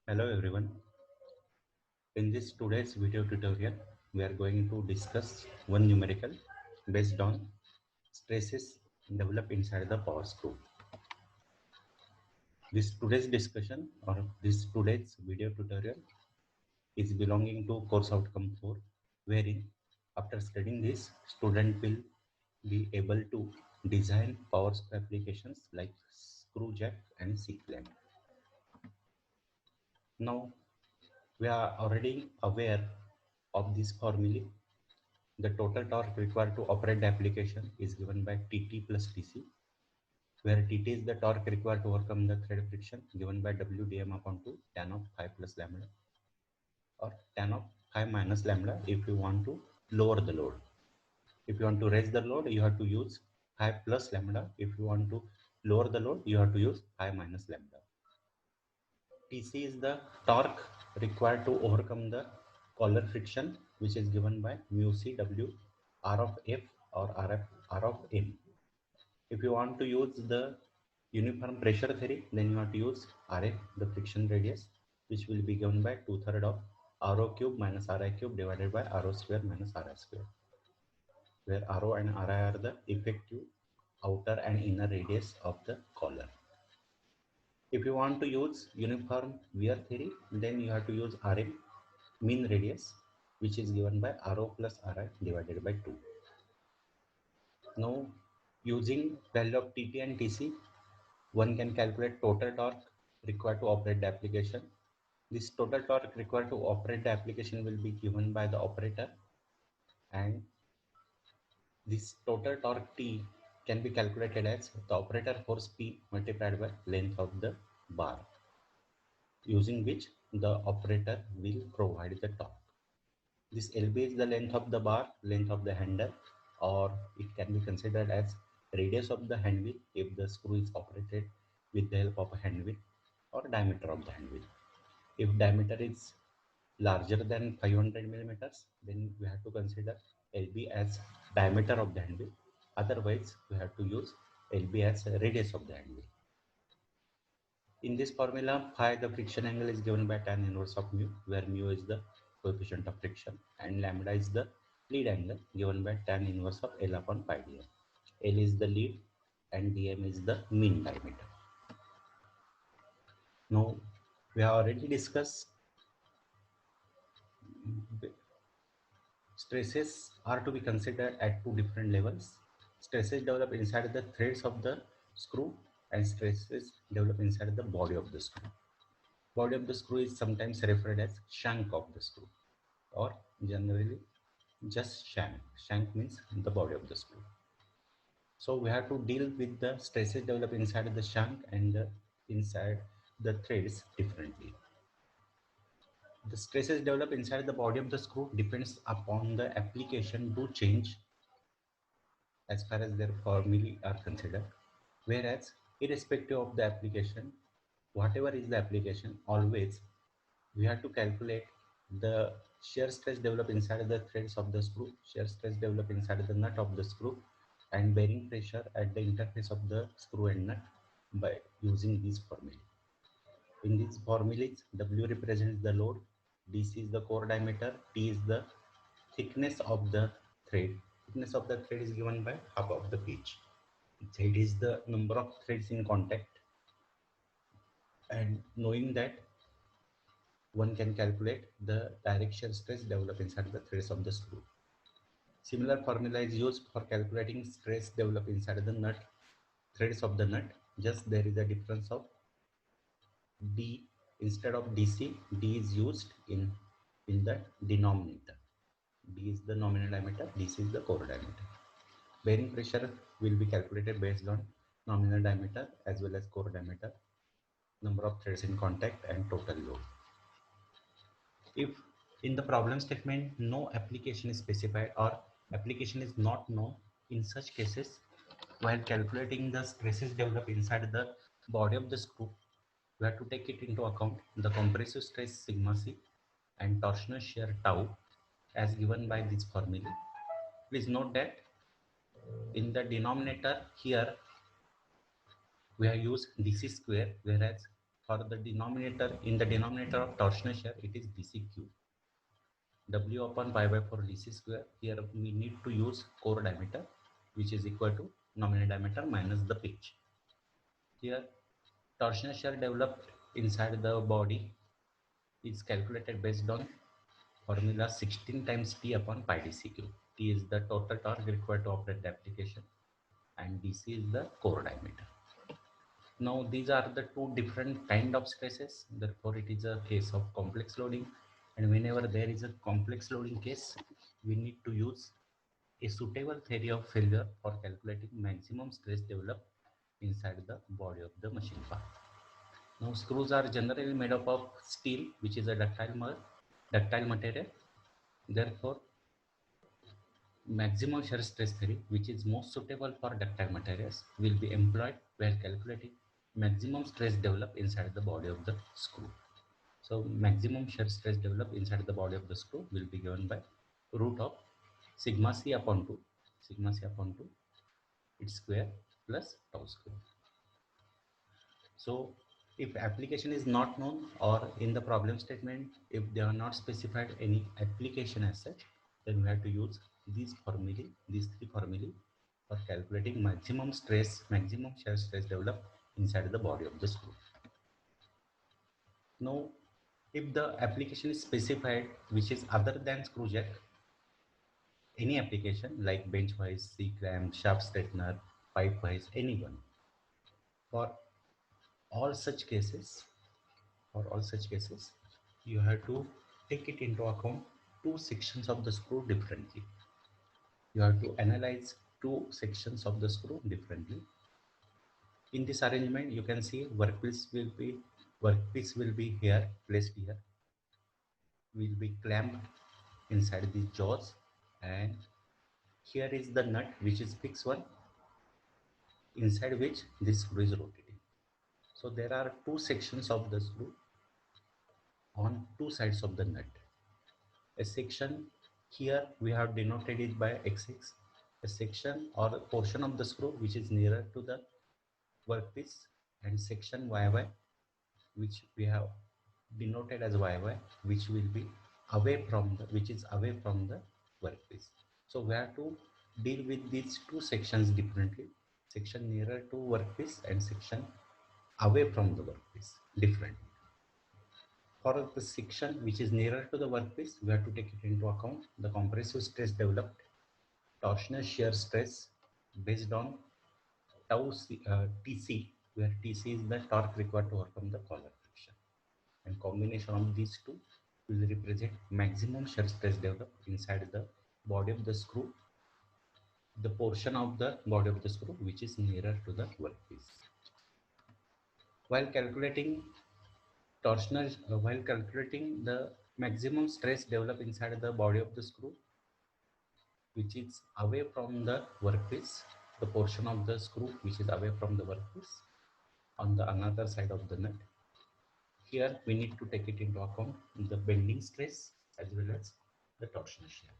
Hello everyone. In this today's video tutorial, we are going to discuss one numerical based on stresses developed inside the power screw. This today's discussion or this today's video tutorial is belonging to course outcome 4, wherein after studying this, student will be able to design power screw applications like screw jack and C clamp. Now we are already aware of this formula. The total torque required to operate the application is given by Tt plus Tc, where Tt is the torque required to overcome the thread friction given by Wdm upon 2 tan of phi plus lambda, or tan of phi minus lambda if you want to lower the load. If you want to raise the load, you have to use phi plus lambda. If you want to lower the load, you have to use phi minus lambda. Tc is the torque required to overcome the collar friction, which is given by mu c w r of f or r of n. If you want to use the uniform pressure theory, then you have to use Rf, the friction radius, which will be given by 2/3 of Rho cube minus Ri cube divided by Rho square minus Ri square, where Rho and Ri are the effective outer and inner radius of the collar. If you want to use uniform wear theory, then you have to use Rm, mean radius, which is given by Rho plus Ri divided by 2. Now, using value of Tt and Tc, one can calculate total torque required to operate the application. This total torque required to operate the application will be given by the operator, and this total torque T can be calculated as the operator force P multiplied by length of the bar, using which the operator will provide the torque. This LB is the length of the bar, length of the handle, or it can be considered as radius of the hand wheel if the screw is operated with the help of a hand wheel, or diameter of the hand wheel. If diameter is larger than 500 millimeters, then we have to consider LB as diameter of the hand wheel. Otherwise, we have to use LB as radius of the hand wheel. In this formula, phi, the friction angle, is given by tan inverse of mu, where mu is the coefficient of friction and lambda is the lead angle given by tan inverse of L upon pi dm. L is the lead and dm is the mean diameter. Now, we have already discussed stresses are to be considered at two different levels. Stresses develop inside the threads of the screw and stresses develop inside the body of the screw. Body of the screw is sometimes referred as shank of the screw, or generally just shank. Shank means the body of the screw. So we have to deal with the stresses develop inside the shank and inside the threads differently. The stresses develop inside the body of the screw depends upon the application to change as far as their formulae are considered. Whereas irrespective of the application, whatever is the application, always we have to calculate the shear stress developed inside the threads of the screw, shear stress developed inside the nut of the screw, and bearing pressure at the interface of the screw and nut by using these formulae. In these formulas, W represents the load, DC is the core diameter, T is the thickness of the thread. Thickness of the thread is given by half of the pitch. Z is the number of threads in contact, and knowing that, one can calculate the direction stress developed inside the threads of the screw. Similar formula is used for calculating stress developed inside the nut threads of the nut. Just there is a difference of D instead of DC. D is used in the denominator. D is the nominal diameter. DC is the core diameter. Bearing pressure will be calculated based on nominal diameter as well as core diameter, number of threads in contact, and total load. If in the problem statement no application is specified or application is not known, in such cases, while calculating the stresses developed inside the body of the screw, we have to take it into account the compressive stress sigma c and torsional shear tau as given by this formula. Please note that in the denominator here we have used DC square, whereas for the denominator, in the denominator of torsional shear, it is dcq. W upon pi by 4 dc square. Here we need to use core diameter, which is equal to nominal diameter minus the pitch. Here torsional shear developed inside the body is calculated based on formula 16 times T upon pi dcq. T is the total torque required to operate the application and dc is the core diameter. Now these are the two different kind of stresses, therefore it is a case of complex loading, and whenever there is a complex loading case, we need to use a suitable theory of failure for calculating maximum stress developed inside the body of the machine part. Now screws are generally made up of steel, which is a ductile material. Therefore, maximum shear stress theory, which is most suitable for ductile materials, will be employed while calculating maximum stress developed inside the body of the screw. So maximum shear stress developed inside the body of the screw will be given by root of sigma c upon 2, its square plus tau square. So if application is not known, or in the problem statement, if they are not specified any application as such, then we have to use these three formulae for calculating maximum shear stress developed inside the body of the screw. Now, if the application is specified which is other than screw jack, any application like bench vise, C-clamp, shaft straightener, pipe vise, anyone, for all such cases, you have to take it into account two sections of the screw differently. You have to analyze two sections of the screw differently. In this arrangement, you can see workpiece will be here, placed here, will be clamped inside these jaws, and here is the nut, which is fixed one, inside which this screw is rotating. So there are two sections of the screw on two sides of the nut. A section here we have denoted it by XX, a section or a portion of the screw which is nearer to the workpiece, and section YY which we have denoted as YY, which will be away from the workpiece. So we have to deal with these two sections differently, section nearer to workpiece and section away from the workpiece differently. For the section which is nearer to the workpiece, we have to take it into account the compressive stress developed, torsional shear stress based on Tc, where Tc is the torque required to overcome the collar friction, and combination of these two will represent maximum shear stress developed inside the body of the screw, the portion of the body of the screw which is nearer to the workpiece. While calculating the maximum stress developed inside the body of the screw which is away from the workpiece, the portion of the screw which is away from the workpiece on the another side of the nut, here we need to take it into account the bending stress as well as the torsional shear.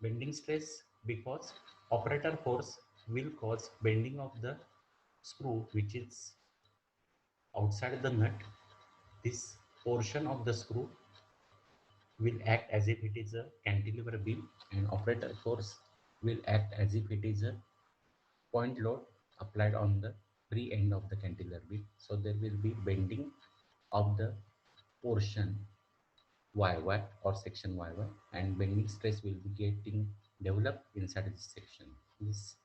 Bending stress, because operator force will cause bending of the screw which is outside the nut. This portion of the screw will act as if it is a cantilever beam, and operator force will act as if it is a point load applied on the free end of the cantilever beam. So there will be bending of the portion YY or section YY, and bending stress will be getting developed inside this section. This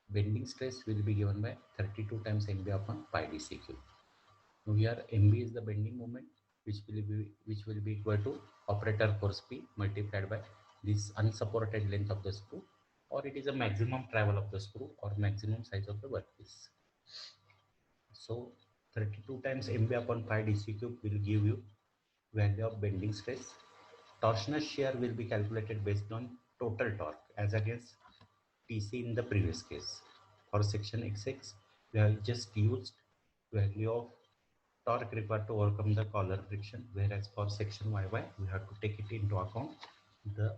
bending stress will be given by 32 times MB upon pi dcq. Now here MB is the bending moment, which will be equal to operator force P multiplied by this unsupported length of the screw, or it is a maximum travel of the screw or maximum size of the workpiece. So 32 times MB upon pi dcq will give you value of bending stress. Torsional shear will be calculated based on total torque as against Tc in the previous case. For section XX, we have just used value of torque required to overcome the collar friction, whereas for section YY, we have to take it into account the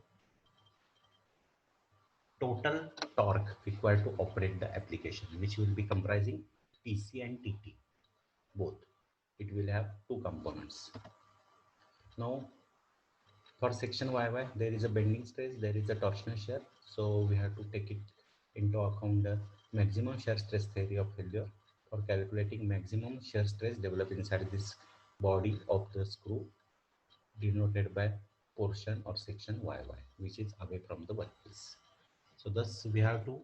total torque required to operate the application, which will be comprising Tc and Tt both. It will have two components. Now for section YY, there is a bending stress, there is a torsional shear. So we have to take it into account the maximum shear stress theory of failure for calculating maximum shear stress developed inside this body of the screw, denoted by portion or section YY, which is away from the workpiece. So thus we have to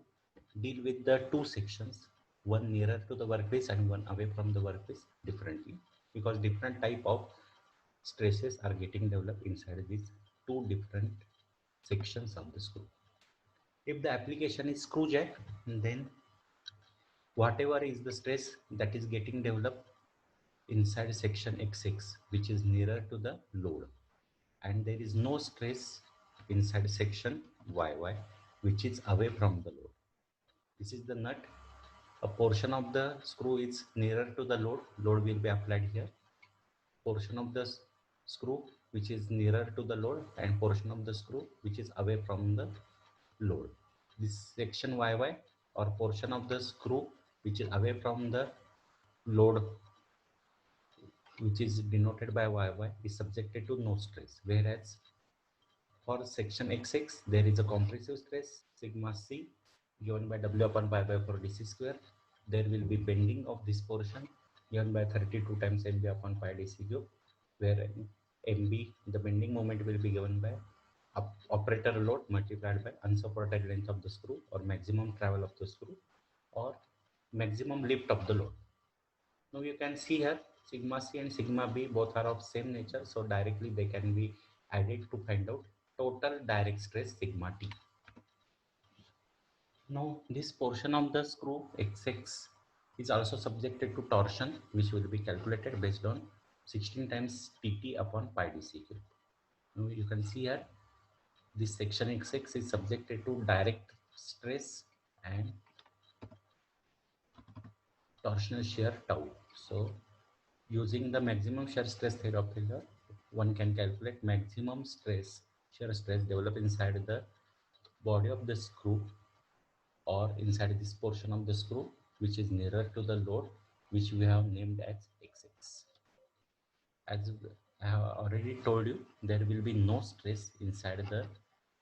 deal with the two sections, one nearer to the workpiece and one away from the workpiece differently, because different type of stresses are getting developed inside these two different sections of the screw. If the application is screw jack, then whatever is the stress that is getting developed inside section XX, which is nearer to the load, and there is no stress inside section YY, which is away from the load. This is the nut. A portion of the screw is nearer to the load, load will be applied here. Portion of the screw which is nearer to the load, and portion of the screw which is away from the load. This section YY or portion of the screw which is away from the load, which is denoted by YY, is subjected to no stress, whereas for section XX there is a compressive stress sigma C given by W upon pi by 4 dc square. There will be bending of this portion given by 32 times MB upon pi dc cube, where MB, the bending moment, will be given by operator load multiplied by unsupported length of the screw, or maximum travel of the screw, or maximum lift of the load. Now you can see here sigma C and sigma B both are of same nature, so directly they can be added to find out total direct stress sigma T. Now this portion of the screw XX is also subjected to torsion, which will be calculated based on 16 times Tt upon pi dc cube. Now you can see here this section XX is subjected to direct stress and torsional shear tau. So using the maximum shear stress theory of failure, one can calculate maximum stress, shear stress developed inside the body of the screw, or inside this portion of the screw which is nearer to the load, which we have named as XX. As I have already told you, there will be no stress inside the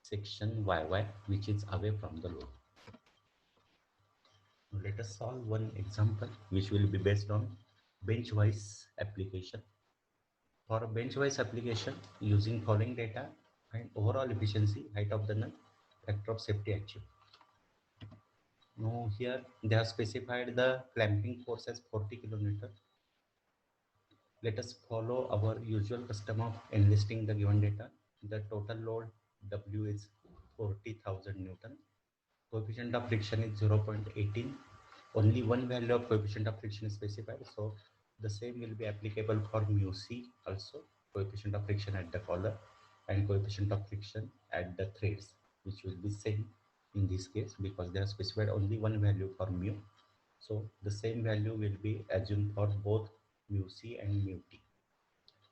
section YY, which is away from the load. Now let us solve one example which will be based on bench-wise application. For a bench-wise application, using following data, find overall efficiency, height of the nut, factor of safety achieved. Now here they have specified the clamping force as 40 kN. Let us follow our usual custom of enlisting the given data. The total load W is 40,000 Newton. Coefficient of friction is 0.18. Only one value of coefficient of friction is specified, so the same will be applicable for mu C also, coefficient of friction at the collar and coefficient of friction at the threads, which will be same in this case because they have specified only one value for mu. So the same value will be assumed for both mu C and mu T.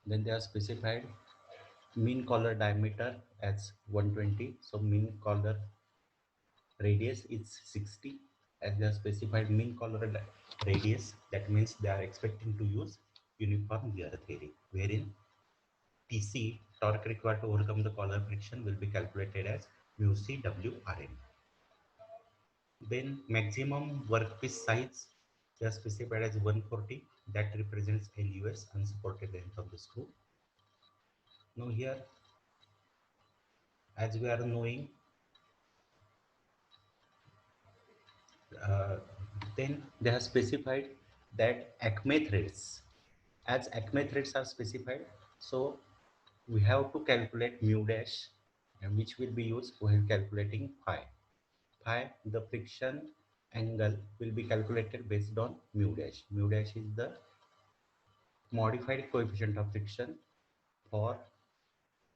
Then they have specified mean collar diameter as 120. So mean collar radius is 60, as they have specified mean collar radius. That means they are expecting to use uniform wear theory, wherein TC, torque required to overcome the collar friction, will be calculated as mu C W Rn. Then maximum workpiece size, they are specified as 140. That represents LUS, unsupported length of the screw. Now here, as we are knowing, then they have specified that Acme threads, as Acme threads are specified, so we have to calculate mu dash, and which will be used while calculating phi. Phi, the friction angle, will be calculated based on mu dash. Mu dash is the modified coefficient of friction for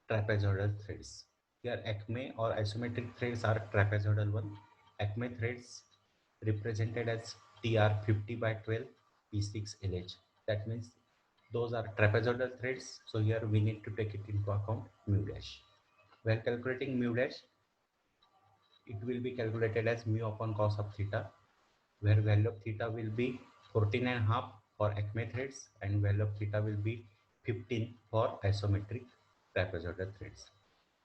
trapezoidal threads. Here Acme or isometric threads are trapezoidal one. Acme threads represented as TR50 by 12 P6 LH. That means those are trapezoidal threads. So here we need to take it into account mu dash. When calculating mu dash, it will be calculated as mu upon cos of theta, where value of theta will be 14.5 for Acme threads and value of theta will be 15 for isometric trapezoidal threads.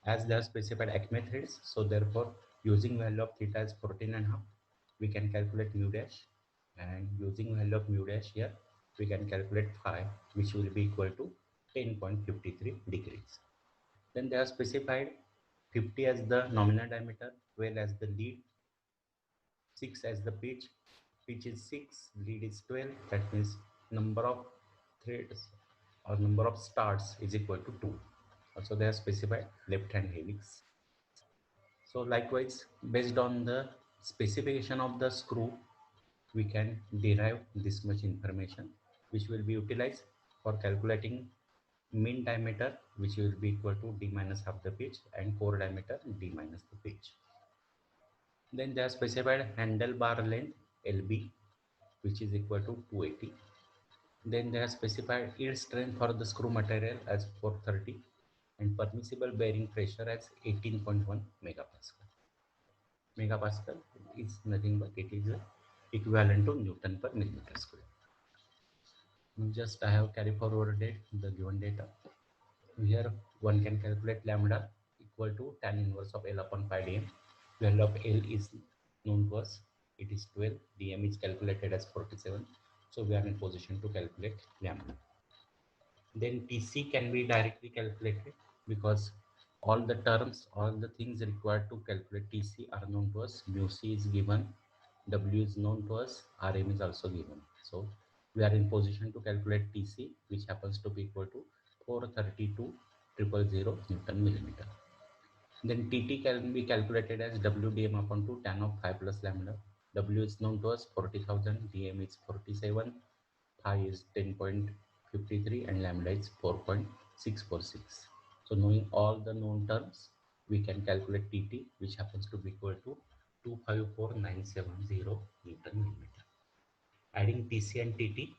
As they are specified Acme threads, so therefore using value of theta as 14 and a half, we can calculate mu dash, and using value of mu dash here, we can calculate phi, which will be equal to 10.53 degrees. Then they are specified 50 as the nominal diameter, whereas the lead 6 as the pitch is 6, lead is 12, that means number of threads or number of starts is equal to 2. Also they are specified left hand helix. So likewise, based on the specification of the screw, we can derive this much information, which will be utilized for calculating mean diameter, which will be equal to d minus half the pitch, and core diameter d minus the pitch. Then they are specified handlebar length LB, which is equal to 280. Then they have specified yield strength for the screw material as 430 and permissible bearing pressure as 18.1 megapascal. Megapascal is nothing but it is equivalent to Newton per millimeter square. Just I have carry forwarded the given data. Here one can calculate lambda equal to tan inverse of L upon pi dm. Value of L is known to us. It is 12. Dm is calculated as 47. So we are in position to calculate lambda. Then TC can be directly calculated because all the terms, all the things required to calculate TC are known to us. Mu C is given, W is known to us, Rm is also given. So we are in position to calculate TC, which happens to be equal to 432,000 Newton millimeter. Then TT can be calculated as WDM upon 2 tan of 5 plus lambda. W is known to us 40,000, dm is 47, pi is 10.53 and lambda is 4.646. So knowing all the known terms, we can calculate TT, which happens to be equal to 254,970 Newton millimeter. Adding TC and TT,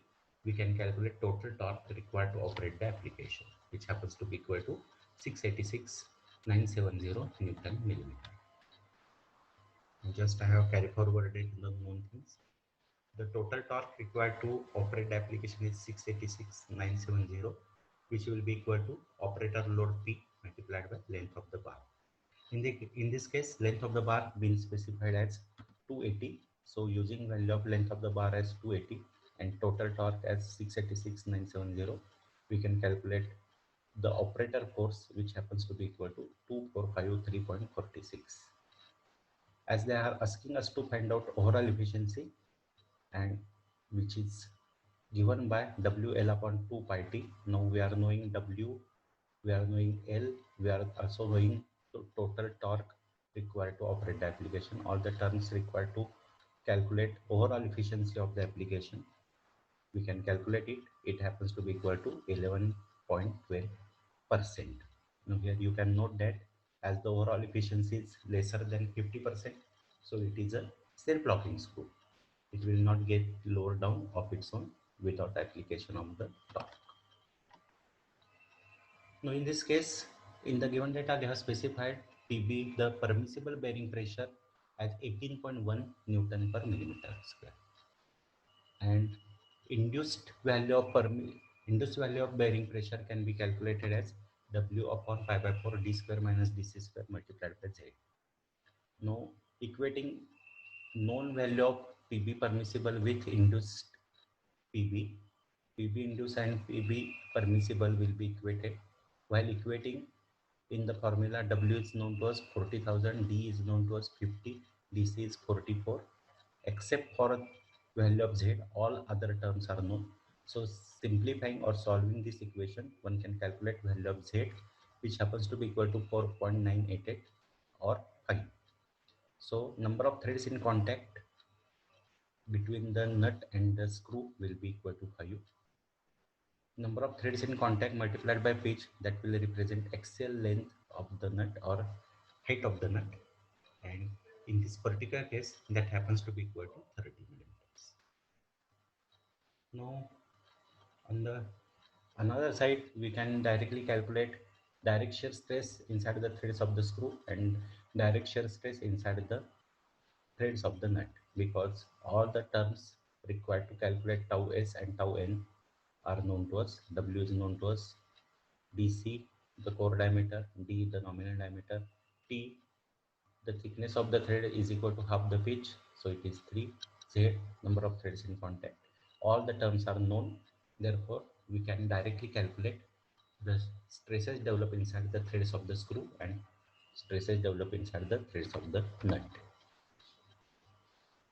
we can calculate total torque required to operate the application, which happens to be equal to 686,970 Newton millimeter. Just I have carry forwarded the known things. The total torque required to operate the application is 686,970, which will be equal to operator load P multiplied by length of the bar. In this case, length of the bar being specified as 280. So using value of length of the bar as 280 and total torque as 686,970, we can calculate the operator force, which happens to be equal to 2453.46. As they are asking us to find out overall efficiency, and which is given by WL upon 2 pi t. Now we are knowing W, we are knowing L, we are also knowing the total torque required to operate the application. All the terms required to calculate overall efficiency of the application. We can calculate it. It happens to be equal to 11.12%. Now here you can note that as the overall efficiency is lesser than 50%, so it is a self-locking screw. It will not get lowered down of its own without application of the torque. Now in this case, in the given data, they have specified PB, the permissible bearing pressure, as 18.1 Newton per millimeter square, and induced value of bearing pressure can be calculated as W upon pi by 4 d square minus dc square multiplied by z. Now equating known value of PB permissible with induced PB, PB induced and PB permissible will be equated. While equating, in the formula, W is known to us 40,000, D is known to us 50, DC is 44. Except for value of Z, all other terms are known. So simplifying or solving this equation, one can calculate value of Z, which happens to be equal to 4.988 or 5. So number of threads in contact between the nut and the screw will be equal to 5. Number of threads in contact multiplied by pitch, that will represent axial length of the nut or height of the nut, and in this particular case that happens to be equal to 30 millimeters. Now on the another side, we can directly calculate direct shear stress inside the threads of the screw and direct shear stress inside the threads of the nut, because all the terms required to calculate tau s and tau n are known to us. W is known to us. DC, the core diameter. D, the nominal diameter. T, the thickness of the thread is equal to half the pitch, so it is 3. Z, number of threads in contact. All the terms are known, therefore we can directly calculate the stresses developed inside the threads of the screw and stresses developed inside the threads of the nut.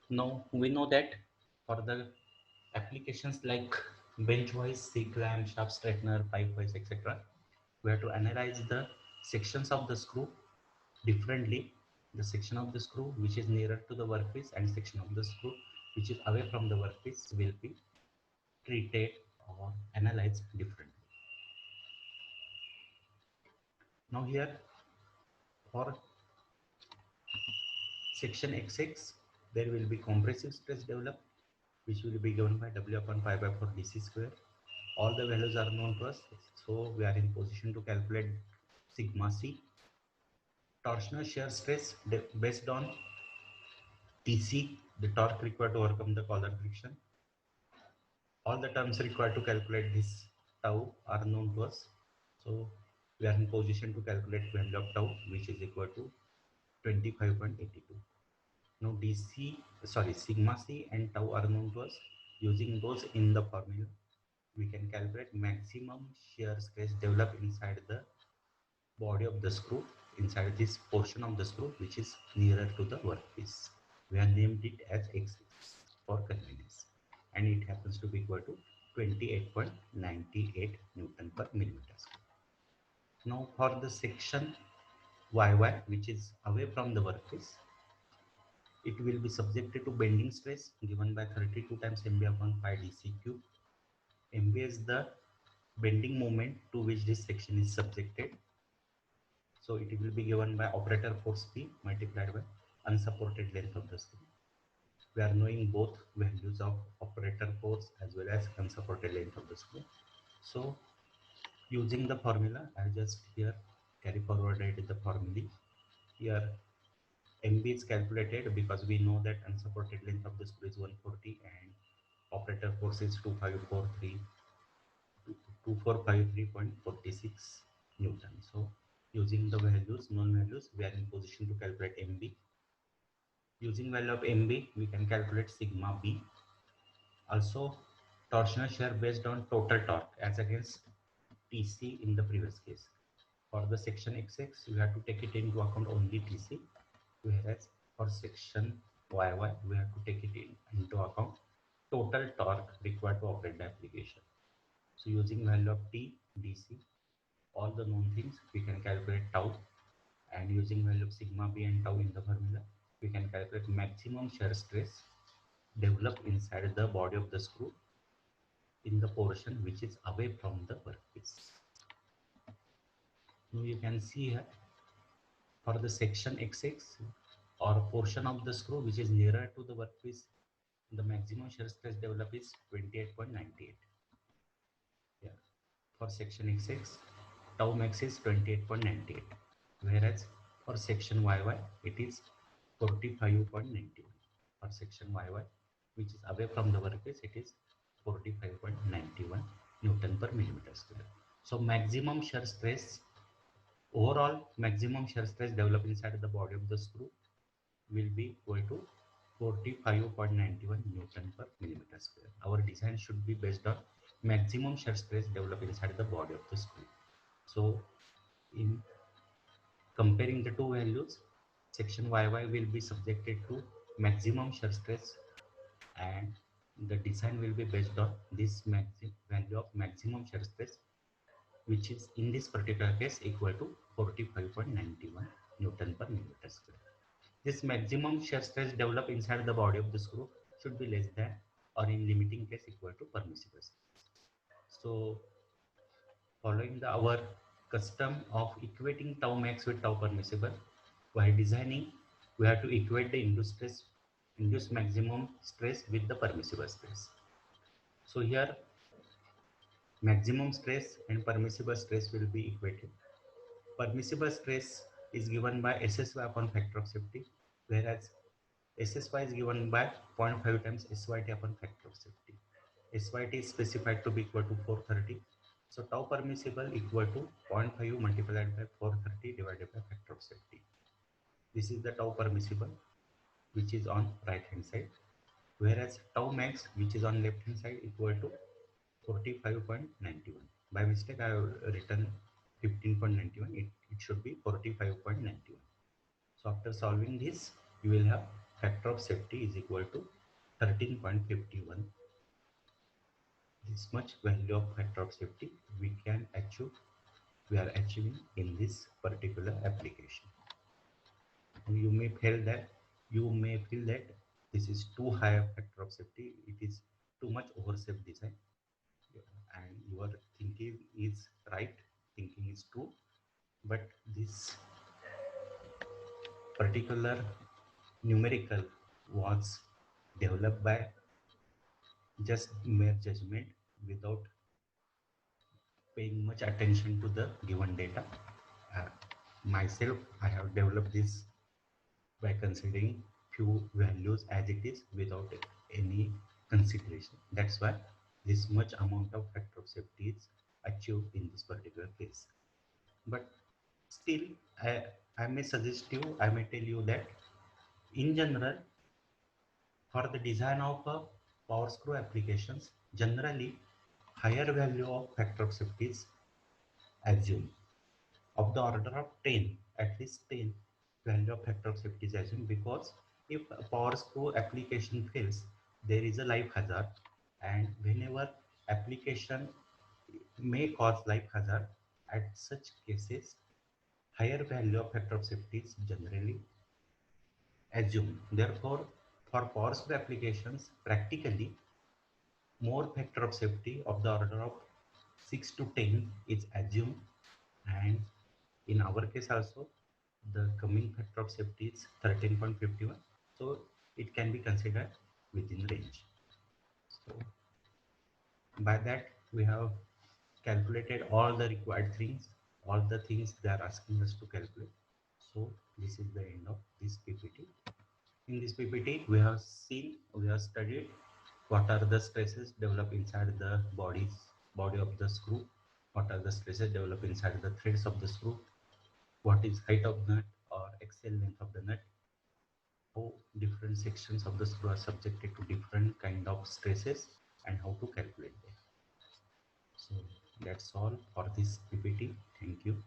Now we know that for the applications like bench vise, C-clamp, shaft straightener, pipe vise, etc., we have to analyze the sections of the screw differently. The section of the screw which is nearer to the workpiece and section of the screw which is away from the workpiece will be treated or analyzed differently. Now here for section XX there will be compressive stress developed which will be given by W upon pi by 4 DC square. All the values are known to us, so we are in position to calculate sigma C. Torsional shear stress based on TC, the torque required to overcome the collar friction. All the terms required to calculate this tau are known to us. So we are in position to calculate value of tau, which is equal to 25.82. Now sigma C and tau are known to us. Using those in the formula, we can calculate maximum shear stress developed inside the body of the screw, inside this portion of the screw which is nearer to the workpiece. We have named it as X for convenience, and it happens to be equal to 28.98 Newton per millimeter square. Now for the section YY, which is away from the workpiece, it will be subjected to bending stress given by 32 times MB upon pi DC cube. MB is the bending moment to which this section is subjected. So it will be given by operator force P multiplied by unsupported length of the screw. We are knowing both values of operator force as well as unsupported length of the screw. So using the formula, I just here carry forwarded the formula. Here MB is calculated because we know that unsupported length of the screw is 140 and operator force is 2453.46 Newton. So using the values, known values, we are in position to calculate MB. Using value of MB, we can calculate sigma B. Also, torsional shear based on total torque as against TC in the previous case. For the section XX, we have to take it into account only TC, whereas for section YY, we have to take it into account total torque required to operate the application. So using value of T, DC, all the known things, we can calculate tau, and using value of sigma B and tau in the formula, we can calculate maximum shear stress developed inside the body of the screw in the portion which is away from the workpiece. Now you can see here for the section XX or portion of the screw which is nearer to the workpiece, the maximum shear stress developed is 28.98. Yeah. For section XX, tau max is 28.98, whereas for section YY it is 45.91. For section YY, which is away from the workpiece, it is 45.91 Newton per millimeter square. So maximum shear stress, overall maximum shear stress developed inside the body of the screw will be equal to 45.91 Newton per millimeter square. Our design should be based on maximum shear stress developed inside the body of the screw. So in comparing the two values, section YY will be subjected to maximum shear stress, and the design will be based on this value of maximum shear stress, which is in this particular case equal to 45.91 Newton per millimeter square. This maximum shear stress developed inside the body of the screw should be less than or in limiting case equal to permissible stress. So following our custom of equating tau max with tau permissible, while designing, we have to equate the induced maximum stress with the permissible stress. So here, maximum stress and permissible stress will be equated. Permissible stress is given by SSY upon factor of safety, whereas SSY is given by 0.5 times SYT upon factor of safety. SYT is specified to be equal to 430. So tau permissible equal to 0.5 multiplied by 430 divided by factor of safety. This is the tau permissible, which is on right hand side, whereas tau max, which is on left hand side, equal to 45.91. By mistake I have written 15.91. It should be 45.91. So after solving this, you will have factor of safety is equal to 13.51. This much value of factor of safety we are achieving in this particular application. And you may feel that this is too high a factor of safety. It is too much oversafe design, and your thinking is right, thinking is true. But this particular numerical was developed by just mere judgment without paying much attention to the given data. Uh, Myself, I have developed this by considering few values as it is without any consideration. That's why this much amount of factor of safety is achieved in this particular case. But still, I may suggest you, I may tell you that in general, for the design of power screw applications, generally higher value of factor of safety is assumed, of the order of 10, at least 10 value of factor of safety is assumed, because if a power screw application fails, there is a life hazard, and whenever application may cause life hazard, at such cases higher value of factor of safety is generally assumed. Therefore, for power screw applications, practically more factor of safety of the order of 6 to 10 is assumed, and in our case also the coming factor of safety is 13.51, so it can be considered within range. So by that we have calculated all the required things, all the things they are asking us to calculate. So this is the end of this PPT. In this PPT we have studied what are the stresses developed inside the body of the screw, what are the stresses developed inside the threads of the screw, what is height of nut or axial length of the nut, how different sections of the screw are subjected to different kind of stresses, and how to calculate them. So that's all for this PPT. Thank you.